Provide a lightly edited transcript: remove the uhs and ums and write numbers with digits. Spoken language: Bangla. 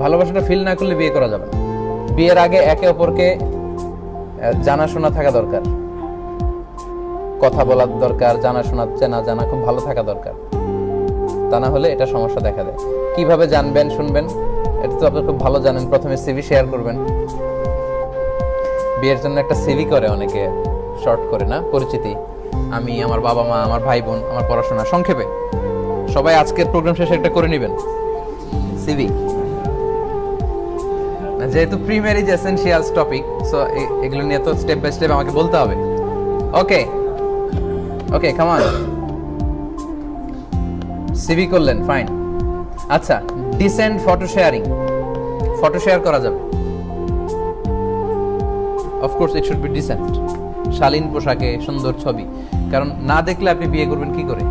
ভালোবাসাটা ফিল না করলে বিয়ে করা যাবে না। বিয়ের আগে একে অপরকে জানাশোনা থাকা দরকার, কথা বলার দরকার, জানাশোনা চেনা জানা খুব ভালো থাকা দরকার। তা না হলে এটা সমস্যা দেখা দেয়। কিভাবে জানবেন শুনবেন এটা তো আপনি খুব ভালো জানেন। প্রথমে সিভি শেয়ার করবেন। বিয়ের জন্য একটা সিভি করে অনেকে, শর্ট করে না, পরিচিতি, আমি, আমার বাবা মা, আমার ভাই বোন, আমার পড়াশোনা, সংক্ষেপে। সবাই আজকের প্রোগ্রাম শেষে একটা করে নেবেন সিভি। যেহেতু pre marriage essentials topic, so এগুলো নিয়ে তো স্টেপ বাই স্টেপ আমাকে বলতে হবে। Okay okay, come on. CV করলেন, ফাইন। আচ্ছা, decent photo sharing, photo share করা যাবে। Of course it should be decent, শালীন পোশাকে সুন্দর ছবি। কারণ না দেখলে আপনি বিয়ে করবেন কি করে?